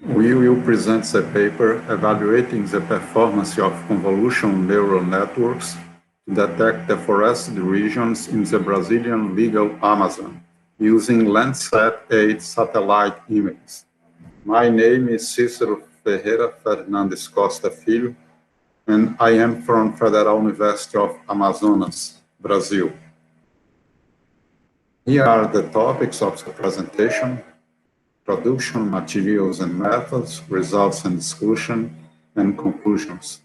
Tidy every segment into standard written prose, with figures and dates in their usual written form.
We will present the paper evaluating the performance of convolutional neural networks to detect deforested regions in the Brazilian legal Amazon using Landsat 8 satellite images. My name is Cícero Ferreira Fernandes Costa Filho, and I am from Federal University of Amazonas, Brazil. Here are the topics of the presentation: production, materials and methods, results and discussion, and conclusions.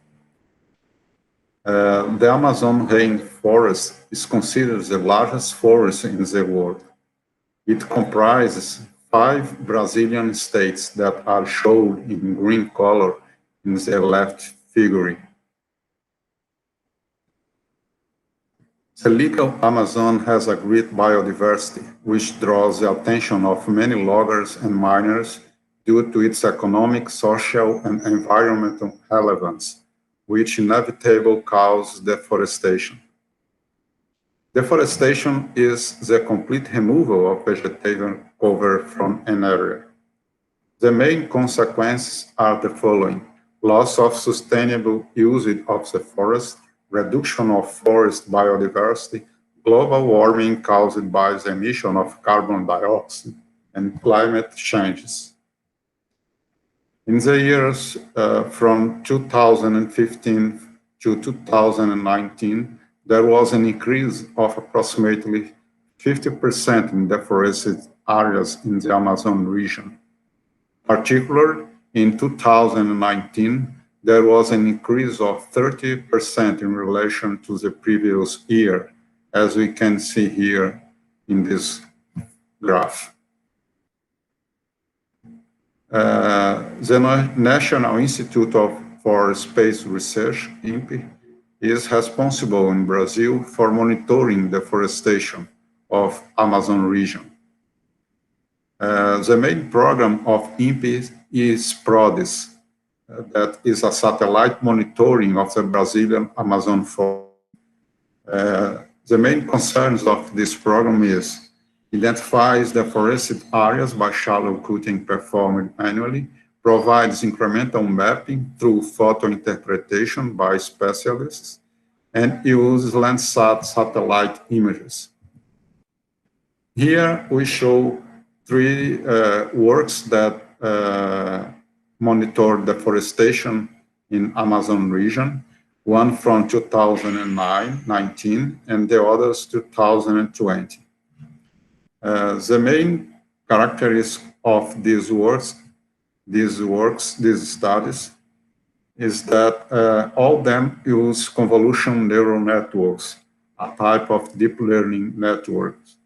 The Amazon rainforest is considered the largest forest in the world. It comprises 5 Brazilian states that are shown in green color in the left figure. The legal Amazon has a great biodiversity, which draws the attention of many loggers and miners due to its economic, social, and environmental relevance, which inevitably causes deforestation. Deforestation is the complete removal of vegetation cover from an area. The main consequences are the following: loss of sustainable usage of the forest, reduction of forest biodiversity, global warming caused by the emission of carbon dioxide, and climate changes. In the years from 2015 to 2019, there was an increase of approximately 50% in deforested areas in the Amazon region. Particularly in 2019, there was an increase of 30% in relation to the previous year, as we can see here in this graph. The National Institute for Space Research, INPE, is responsible in Brazil for monitoring deforestation of Amazon region. The main program of INPE is PRODES, that is a satellite monitoring of the Brazilian Amazon forest. The main concerns of this program is identifies deforested areas by shallow cutting performed annually, provides incremental mapping through photo interpretation by specialists, and uses Landsat satellite images. Here we show 3 works that monitor deforestation in Amazon region, one from 2019 and the others 2020. The main characteristics of these studies, is that all of them use convolutional neural networks, a type of deep learning networks.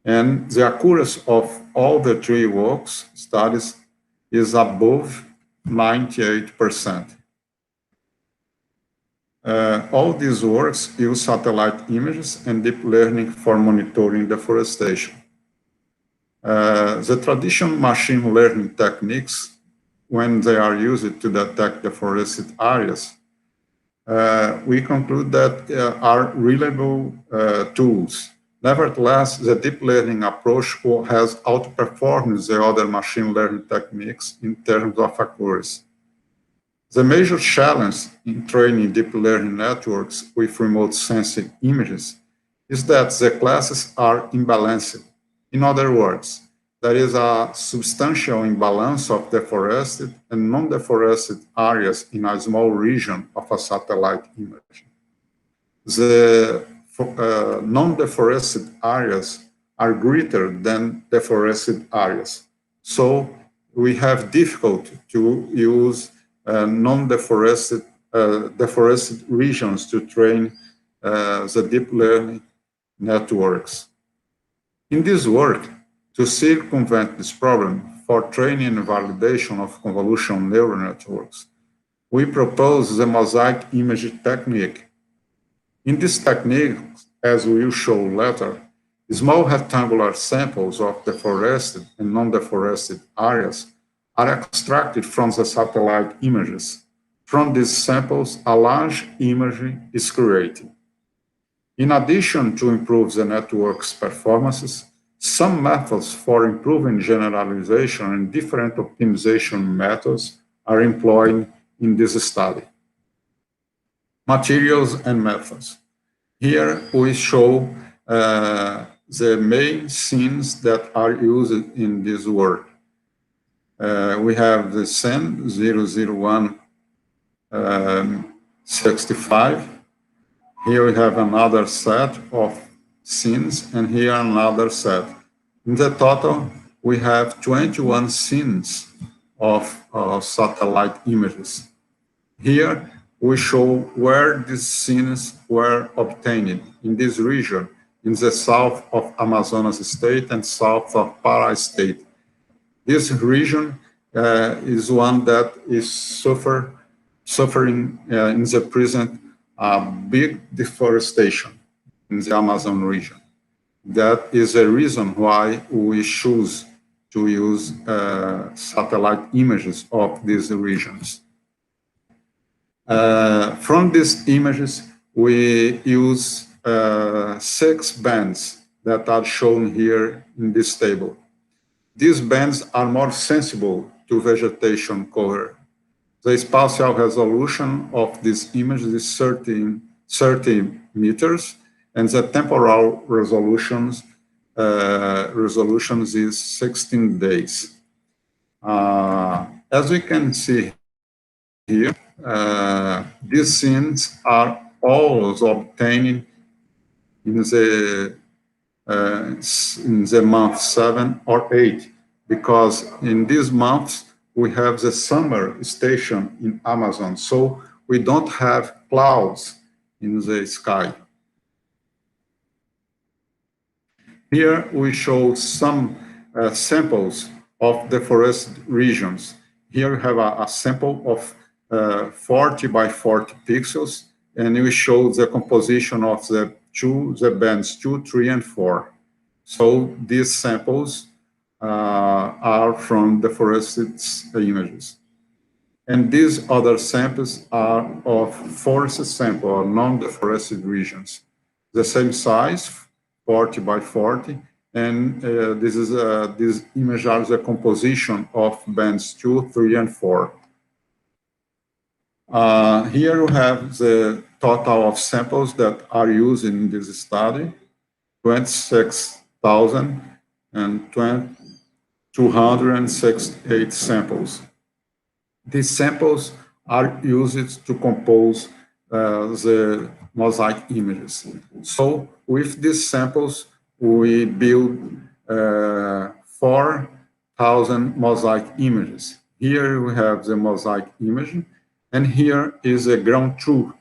And the accuracy of all the 3 works studies is above 98%. All these works use satellite images and deep learning for monitoring deforestation. The traditional machine learning techniques, when they are used to detect deforested areas, we conclude that are reliable tools. Nevertheless, the deep learning approach has outperformed the other machine learning techniques in terms of accuracy. The major challenge in training deep learning networks with remote sensing images is that the classes are imbalanced. In other words, there is a substantial imbalance of deforested and non-deforested areas in a small region of a satellite image. The non-deforested areas are greater than deforested areas. So we have difficulty to use non-deforested deforested regions to train the deep learning networks. In this work, to circumvent this problem for training and validation of convolutional neural networks, we propose the mosaic image technique. In this technique, as we will show later, small rectangular samples of deforested and non-deforested areas are extracted from the satellite images. From these samples, a large image is created. In addition to improve the network's performances, Some methods for improving generalization and different optimization methods are employed in this study. Materials and methods. Here we show the main scenes that are used in this work. We have the scene 00165. Here we have another set of scenes, and here another set. In the total, we have 21 scenes of satellite images. Here, we show where these scenes were obtained in this region, in the south of Amazonas state and south of Pará state. This region is one that is suffering in the present big deforestation in the Amazon region. That is a reason why we choose to use satellite images of these regions. From these images, we use 6 bands that are shown here in this table. These bands are more sensible to vegetation cover. The spatial resolution of this image is 30 meters, and the temporal resolutions is 16 days. As we can see here, these scenes are always obtained in the month 7 or 8, because in these months we have the summer station in Amazon, so we don't have clouds in the sky. Here we show some samples of the forest regions. Here we have a sample of 40 by 40 pixels, and we show the composition of the bands 2, 3, and 4. So these samples are from the forested images. And these other samples are of forest sample, or non-deforested regions. The same size, 40 by 40, and these images are the composition of bands 2, 3, and 4. Here you have the total of samples that are used in this study, 26,268 samples. These samples are used to compose the mosaic images. So with these samples, we build 4,000 mosaic images. Here we have the mosaic image, and here is a ground truth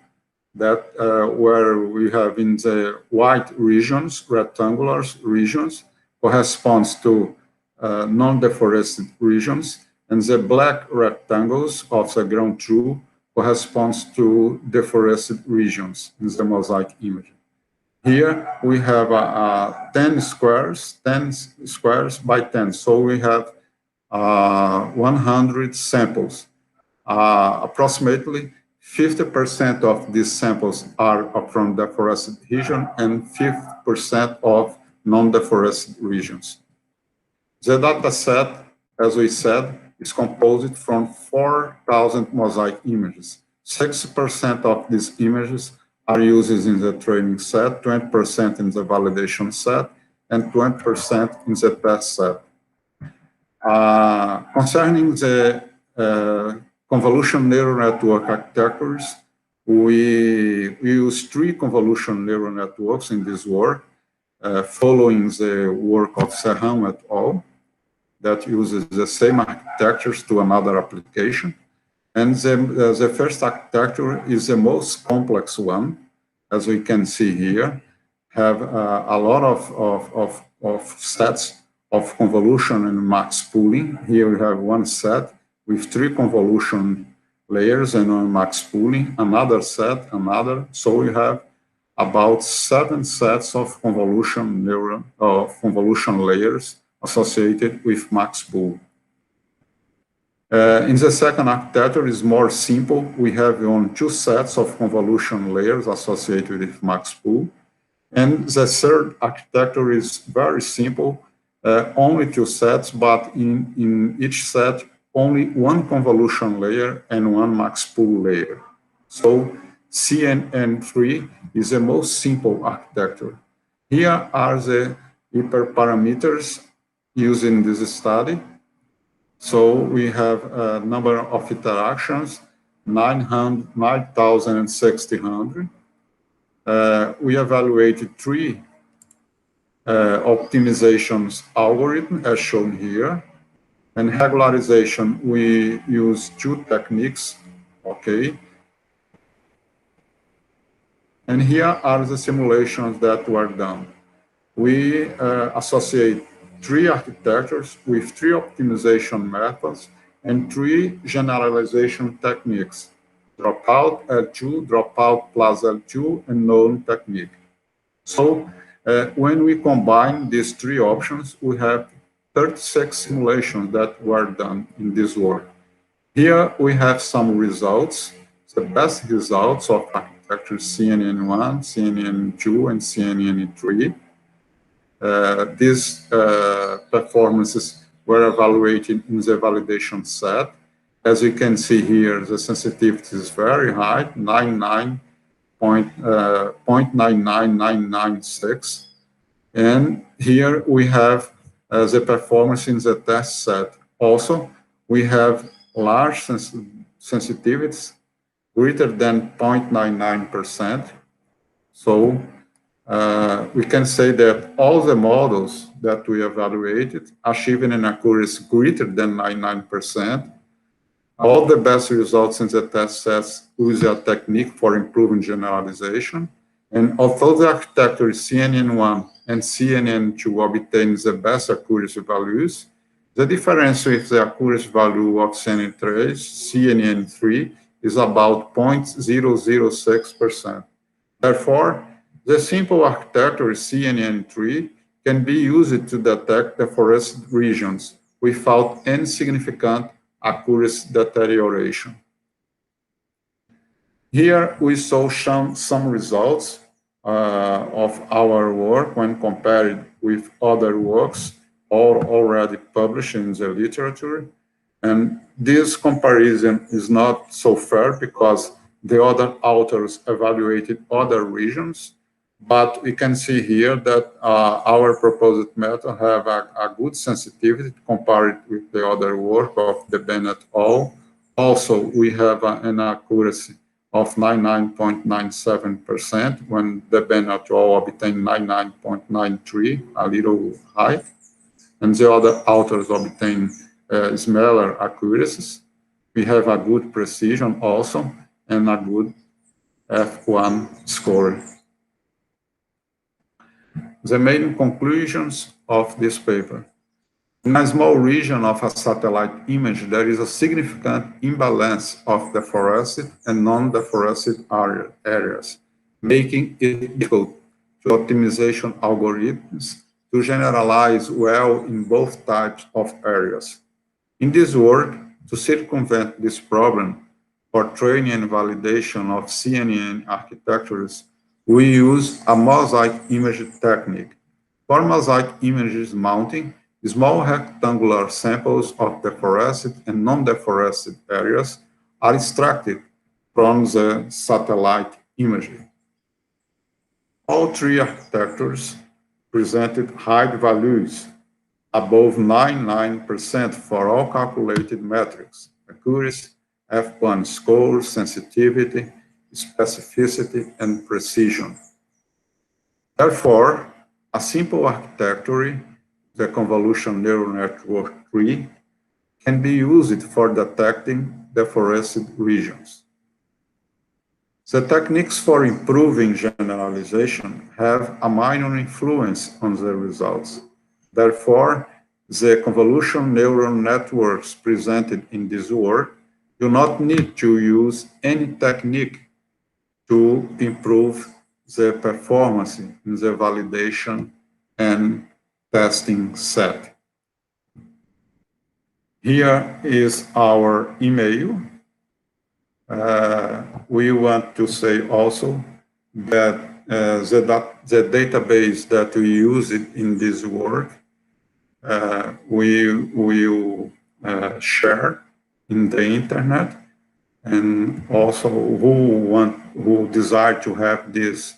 that where we have in the white regions, rectangular regions, corresponds to non-deforested regions, and the black rectangles of the ground truth corresponds to deforested regions in the mosaic image. Here we have 10 squares by 10, so we have 100 samples. Approximately 50% of these samples are from deforested region and 50% of non-deforested regions. The data set, as we said, is composed from 4,000 mosaic images. 60% of these images are used in the training set, 20% in the validation set, and 20% in the test set. Concerning the convolution neural network architectures, we use 3 convolution neural networks in this work, following the work of Serrano et al. That uses the same architectures to another application. And the first architecture is the most complex one, as we can see here, have a lot of sets of convolution and max pooling. Here we have one set with 3 convolution layers and one max pooling, another set, another. So we have about 7 sets of convolution layers associated with max pool. In the second architecture is more simple. We have only 2 sets of convolution layers associated with max pool. And the third architecture is very simple. only 2 sets, but in each set, only one convolution layer and one max pool layer. So CNN3 is the most simple architecture. Here are the hyperparameters used in this study. So we have a number of interactions, 9,600. We evaluated 3 optimizations algorithm as shown here. And regularization, we use 2 techniques, okay. And here are the simulations that were done. We associate 3 architectures with 3 optimization methods and 3 generalization techniques: dropout, L2, dropout plus L2, and known technique. So when we combine these 3 options, we have 36 simulations that were done in this work. Here we have some results, the best results of architecture CNN1, CNN2, and CNN3. These performances were evaluated in the validation set. As you can see here, the sensitivity is very high, 0.99996. And here we have the performance in the test set. Also, we have large sensitivities greater than 0.99%. So we can say that all the models that we evaluated achieving an accuracy greater than 99%. All the best results in the test sets use a technique for improving generalization. And although the architecture CNN1 and CNN2 obtains the best accuracy values, the difference with the accuracy value of CNN3 is about 0.006%. Therefore, the simple architecture CNN3 can be used to detect the forested regions without any significant accuracy deterioration. Here we saw some results of our work when compared with other works already published in the literature. And this comparison is not so fair because the other authors evaluated other regions. But we can see here that our proposed method have a good sensitivity compared with the other work of the Bennett et al. Also, we have an accuracy of 99.97% when the Bennett et al. Obtained 99.93, a little high. And the other authors obtained smaller accuracies. We have a good precision also and a good F1 score. The main conclusions of this paper. In a small region of a satellite image, there is a significant imbalance of deforested and non-deforested areas, making it difficult to optimization algorithms to generalize well in both types of areas. In this work, to circumvent this problem, for training and validation of CNN architectures, we use a mosaic image technique. For mosaic images mounting, small rectangular samples of deforested and non-deforested areas are extracted from the satellite imagery. All 3 architectures presented high values, above 99% for all calculated metrics: accuracy, F1 score, sensitivity, specificity, and precision. Therefore, a simple architecture, the convolution neural network tree, can be used for detecting deforested regions. The techniques for improving generalization have a minor influence on the results. Therefore, the convolution neural networks presented in this work do not need to use any technique to improve the performance in the validation and testing set. Here is our email. We want to say also that the database that we use in this work we will share in the internet, and also who desire to have this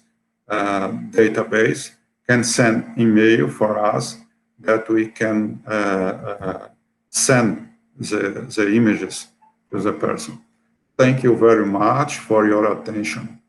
database can send email for us that we can send the images to the person. Thank you very much for your attention.